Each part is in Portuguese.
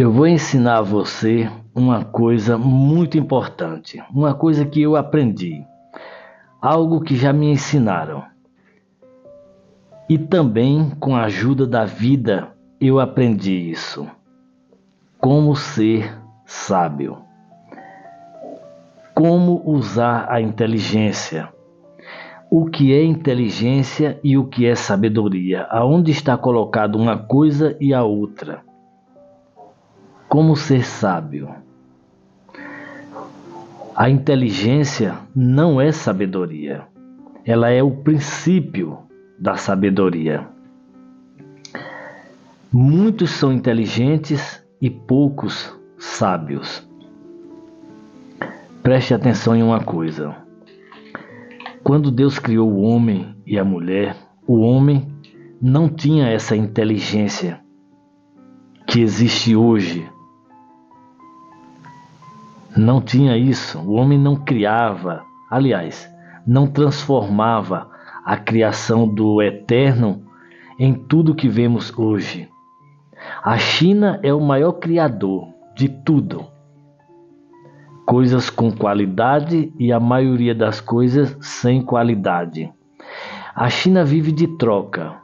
Eu vou ensinar a você uma coisa muito importante, uma coisa que eu aprendi, algo que já me ensinaram. E também com a ajuda da vida eu aprendi isso. Como ser sábio. Como usar a inteligência. O que é inteligência e o que é sabedoria? Aonde está colocado uma coisa e a outra? Como ser sábio? A inteligência não é sabedoria. Ela é o princípio da sabedoria. Muitos são inteligentes e poucos sábios. Preste atenção em uma coisa. Quando Deus criou o homem e a mulher, o homem não tinha essa inteligência que existe hoje. Não tinha isso. O homem não criava, aliás, não transformava a criação do eterno em tudo que vemos hoje. A China é o maior criador de tudo. Coisas com qualidade e a maioria das coisas sem qualidade. A China vive de troca.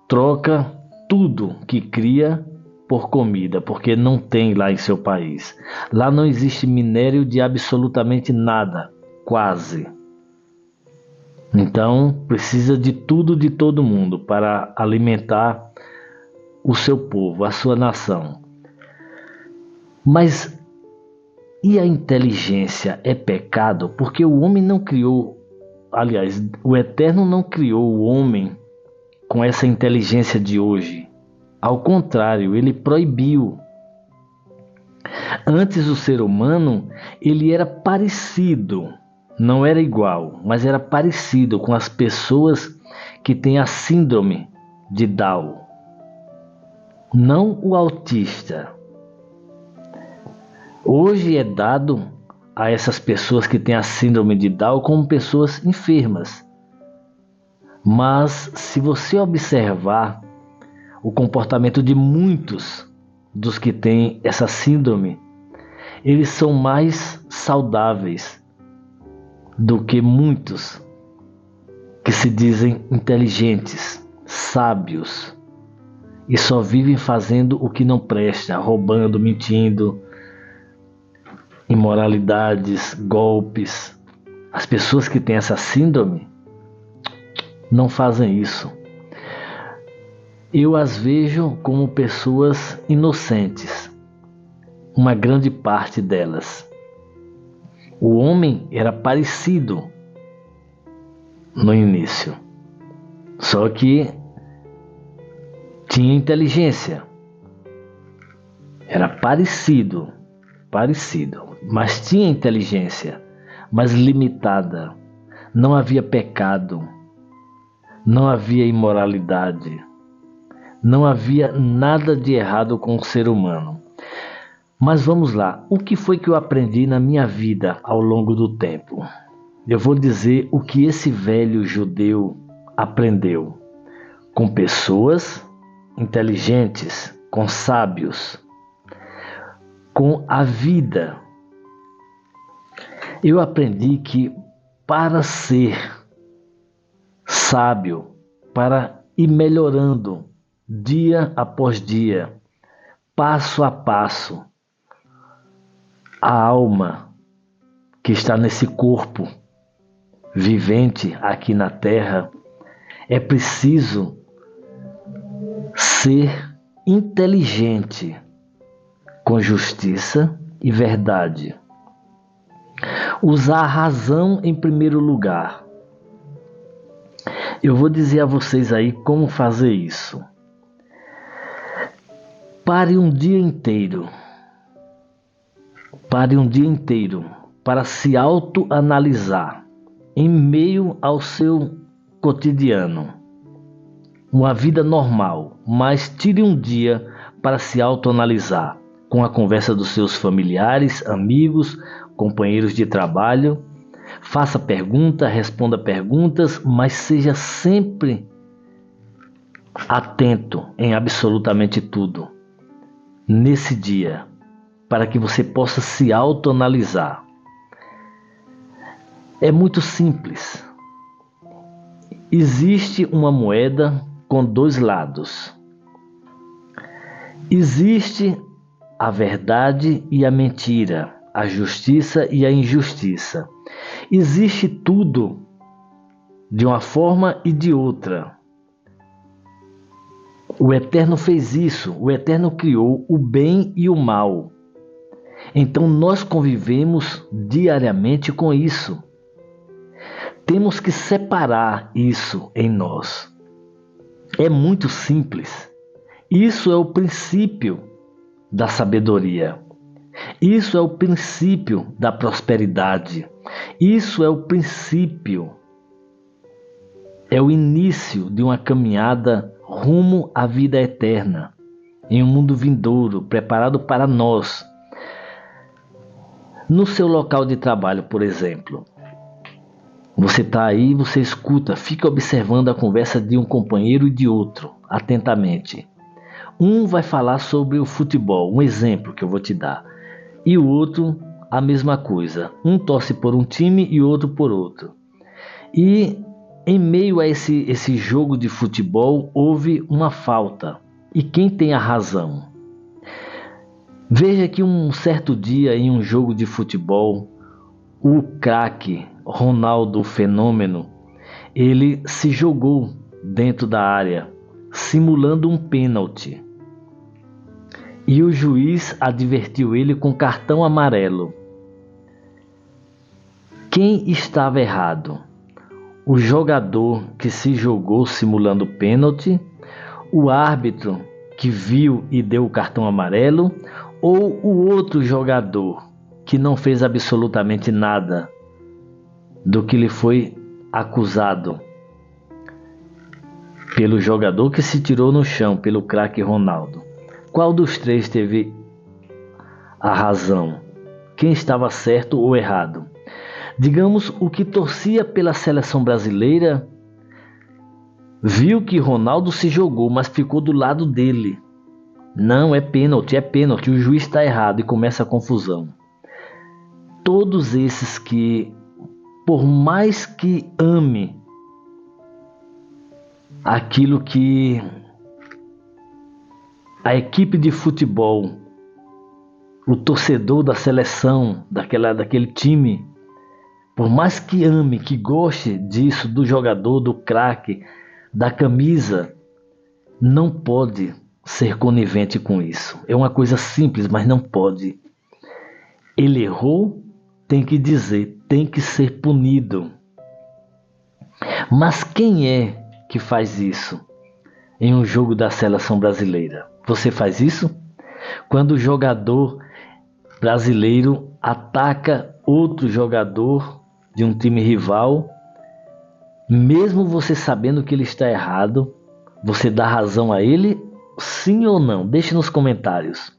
Troca tudo que cria por comida, porque não tem lá em seu país. Lá não existe minério de absolutamente nada, quase. Então, precisa de tudo de todo mundo para alimentar o seu povo, a sua nação. Mas e a inteligência é pecado? Porque o homem não criou, aliás, o Eterno não criou o homem com essa inteligência de hoje. Ao contrário, ele proibiu. Antes o ser humano, ele era parecido, não era igual, mas era parecido com as pessoas que têm a síndrome de Down. Não o autista. Hoje é dado a essas pessoas que têm a síndrome de Down como pessoas enfermas. Mas se você observar o comportamento de muitos dos que têm essa síndrome, eles são mais saudáveis do que muitos que se dizem inteligentes, sábios e só vivem fazendo o que não presta, roubando, mentindo, imoralidades, golpes. As pessoas que têm essa síndrome não fazem isso. Eu as vejo como pessoas inocentes, uma grande parte delas. O homem era parecido no início, só que tinha inteligência. Era parecido, mas tinha inteligência, mas limitada. Não havia pecado, não havia imoralidade. Não havia nada de errado com o ser humano. Mas vamos lá, o que foi que eu aprendi na minha vida ao longo do tempo? Eu vou dizer o que esse velho judeu aprendeu com pessoas inteligentes, com sábios, com a vida. Eu aprendi que para ser sábio, para ir melhorando dia após dia, passo a passo, a alma que está nesse corpo vivente aqui na Terra, é preciso ser inteligente, com justiça e verdade. Usar a razão em primeiro lugar. Eu vou dizer a vocês aí como fazer isso. Pare um dia inteiro para se autoanalisar em meio ao seu cotidiano. Uma vida normal, mas tire um dia para se autoanalisar com a conversa dos seus familiares, amigos, companheiros de trabalho. Faça pergunta, responda perguntas, mas seja sempre atento em absolutamente tudo. nesse dia, para que você possa se autoanalisar. É muito simples. Existe uma moeda com dois lados. Existe a verdade e a mentira, a justiça e a injustiça. Existe tudo de uma forma e de outra. O Eterno fez isso, o Eterno criou o bem e o mal. Então nós convivemos diariamente com isso. Temos que separar isso em nós. É muito simples. Isso é o princípio da sabedoria. Isso é o princípio da prosperidade. Isso é o princípio, é o início de uma caminhada rumo à vida eterna, em um mundo vindouro, preparado para nós. No seu local de trabalho, por exemplo, você está aí, você escuta, fica observando a conversa de um companheiro e de outro, atentamente. Um vai falar sobre o futebol, um exemplo que eu vou te dar, e o outro a mesma coisa. Um torce por um time e outro por outro. E em meio a esse jogo de futebol, houve uma falta. E quem tem a razão? Veja que um certo dia, em um jogo de futebol, o craque Ronaldo Fenômeno, ele se jogou dentro da área, simulando um pênalti. E o juiz advertiu ele com cartão amarelo. Quem estava errado? O jogador que se jogou simulando pênalti, o árbitro que viu e deu o cartão amarelo, ou o outro jogador que não fez absolutamente nada do que lhe foi acusado pelo jogador que se tirou no chão, pelo craque Ronaldo? Qual dos três teve a razão? Quem estava certo ou errado? Digamos, o que torcia pela seleção brasileira viu que Ronaldo se jogou, mas ficou do lado dele. Não, é pênalti, o juiz está errado, e começa a confusão. Todos esses que, por mais que ame aquilo que a equipe de futebol, o torcedor da seleção, daquele time, por mais que ame, que goste disso, do jogador, do craque, da camisa, não pode ser conivente com isso. É uma coisa simples, mas não pode. Ele errou, tem que dizer, tem que ser punido. Mas quem é que faz isso em um jogo da seleção brasileira? Você faz isso? Quando o jogador brasileiro ataca outro jogador de um time rival, mesmo você sabendo que ele está errado, você dá razão a ele, sim ou não? Deixe nos comentários.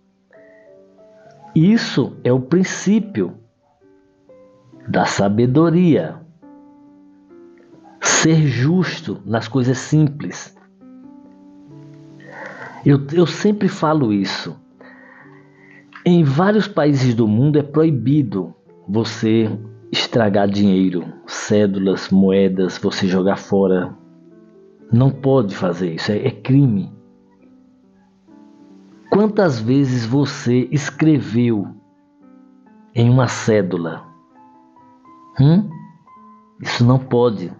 Isso é o princípio da sabedoria. Ser justo nas coisas simples. Eu sempre falo isso. Em vários países do mundo é proibido você estragar dinheiro, cédulas, moedas, você jogar fora. Não pode fazer isso, é crime. Quantas vezes você escreveu em uma cédula? Isso não pode.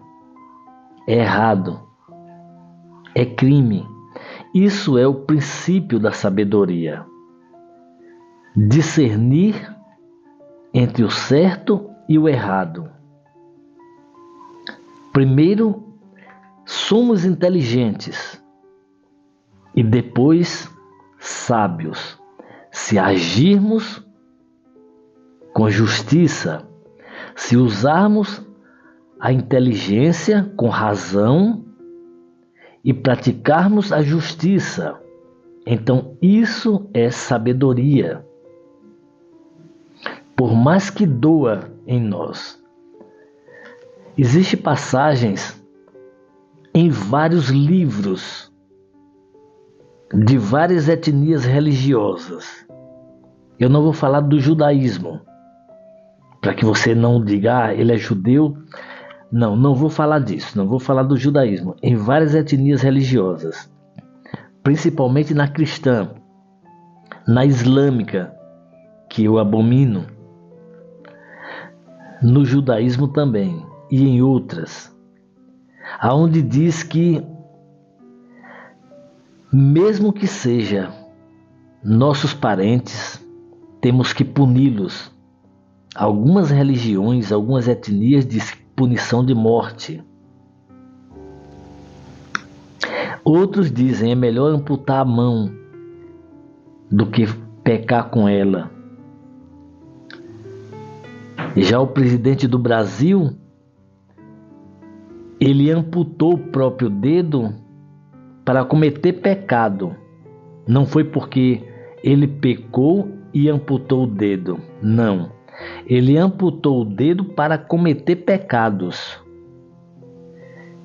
É errado. É crime. Isso é o princípio da sabedoria. Discernir entre o certo e o errado. Primeiro, somos inteligentes e depois sábios, se agirmos com justiça, se usarmos a inteligência com razão e praticarmos a justiça. Então isso é sabedoria. Por mais que doa em nós. Existem passagens em vários livros de várias etnias religiosas. Eu não vou falar do judaísmo, para que você não diga, ele é judeu. Não vou falar disso, não vou falar do judaísmo. Em várias etnias religiosas, principalmente na cristã, na islâmica, que eu abomino, no judaísmo também, e em outras, aonde diz que, mesmo que seja nossos parentes, temos que puni-los. Algumas religiões, algumas etnias dizem punição de morte. Outros dizem é melhor amputar a mão do que pecar com ela. Já o presidente do Brasil, ele amputou o próprio dedo para cometer pecado. Não foi porque ele pecou e amputou o dedo. Não. Ele amputou o dedo para cometer pecados.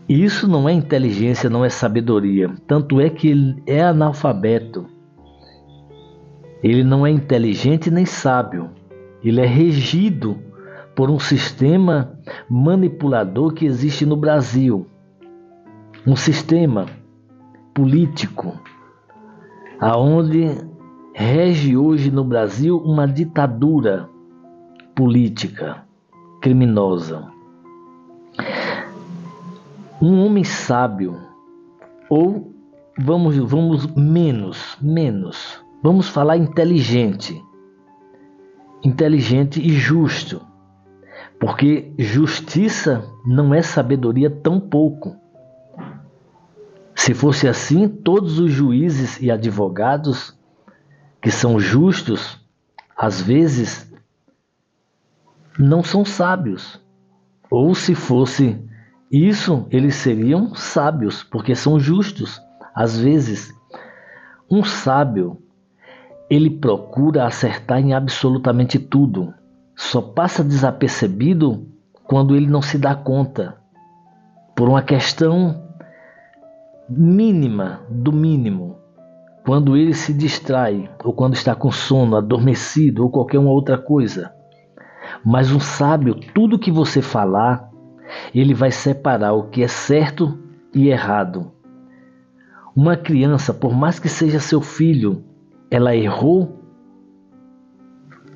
Isso não é inteligência, não é sabedoria. Tanto é que ele é analfabeto. Ele não é inteligente nem sábio. Ele é regido por um sistema manipulador que existe no Brasil. Um sistema político, aonde rege hoje no Brasil uma ditadura política criminosa. Um homem sábio, ou vamos vamos falar inteligente e justo, porque justiça não é sabedoria tampouco. Se fosse assim, todos os juízes e advogados que são justos, às vezes, não são sábios. Ou se fosse isso, eles seriam sábios, porque são justos. Às vezes, um sábio, ele procura acertar em absolutamente tudo. Só passa desapercebido quando ele não se dá conta, por uma questão mínima do mínimo. Quando ele se distrai, ou quando está com sono, adormecido, ou qualquer uma outra coisa. Mas um sábio, tudo que você falar, ele vai separar o que é certo e errado. Uma criança, por mais que seja seu filho, ela errou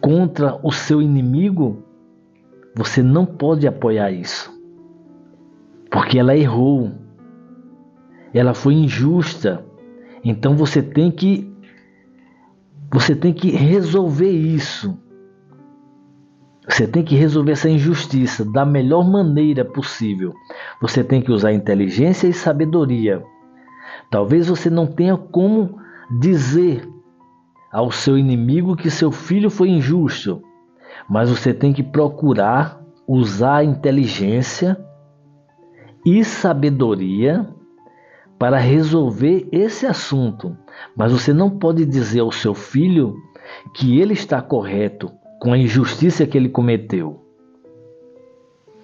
contra o seu inimigo, você não pode apoiar isso. Porque ela errou. Ela foi injusta. Então você tem que resolver isso. Você tem que resolver essa injustiça da melhor maneira possível. Você tem que usar inteligência e sabedoria. Talvez você não tenha como dizer ao seu inimigo que seu filho foi injusto, mas você tem que procurar usar a inteligência e sabedoria para resolver esse assunto. Mas você não pode dizer ao seu filho que ele está correto com a injustiça que ele cometeu.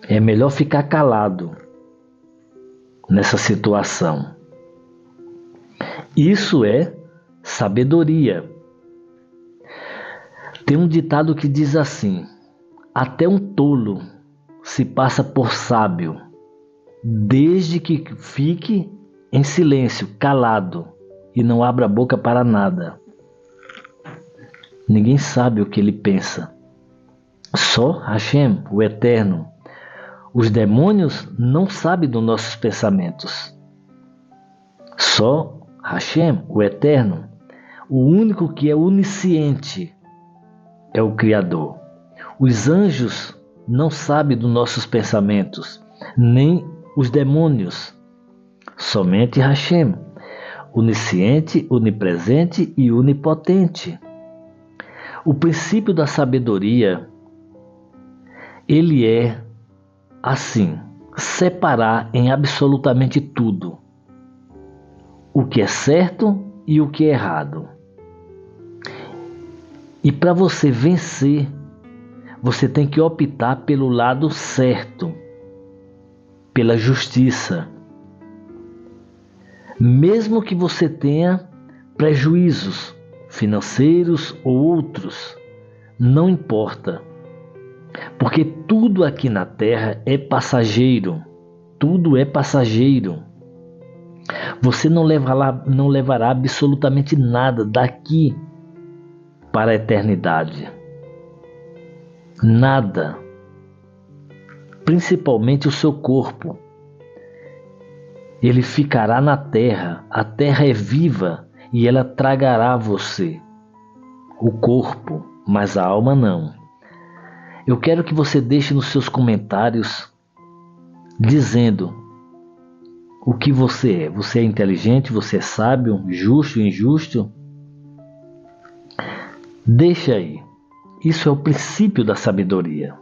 É melhor ficar calado nessa situação. Isso é sabedoria. Tem um ditado que diz assim: até um tolo se passa por sábio, desde que fique em silêncio, calado, e não abra a boca para nada. Ninguém sabe o que ele pensa. Só Hashem, o Eterno. Os demônios não sabem dos nossos pensamentos. Só Hashem, o Eterno. O único que é onisciente é o Criador. Os anjos não sabem dos nossos pensamentos, nem os demônios. Somente Hashem, onisciente, onipresente e onipotente. O princípio da sabedoria, ele é assim, separar em absolutamente tudo o que é certo e o que é errado. E para você vencer, você tem que optar pelo lado certo, pela justiça. Mesmo que você tenha prejuízos financeiros ou outros, não importa, porque tudo aqui na terra é passageiro, tudo é passageiro. Você não levará absolutamente nada daqui para a eternidade. Nada. Principalmente o seu corpo. Ele ficará na terra. A terra é viva e ela tragará você. O corpo, mas a alma não. Eu quero que você deixe nos seus comentários dizendo o que você é. Você é inteligente? Você é sábio? Justo? Injusto? Deixa aí. Isso é o princípio da sabedoria.